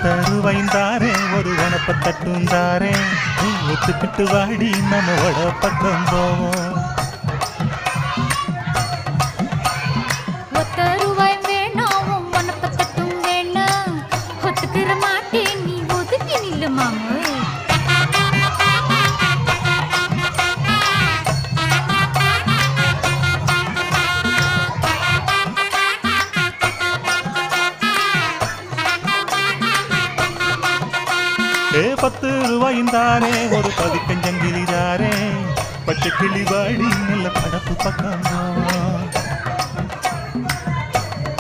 தருவைந்தாரே ஒரு உனப்ப தட்டுந்தாரே ஒத்துக்கிட்டு வாடி நம்மோட பக்கம் போவோம். ஒத்த ரூபாய் வேணாம் உனப்ப தட்டும் வேணாம் ஒத்துக்கிற மாட்டேன் நீ ஒதுக்கி நில்லு மாமு. ₹10 ஒரு பதிக்கஞ்சங்கிலிதாரே பச்சை கிளி வாடி நல்ல படப்பு பக்கம்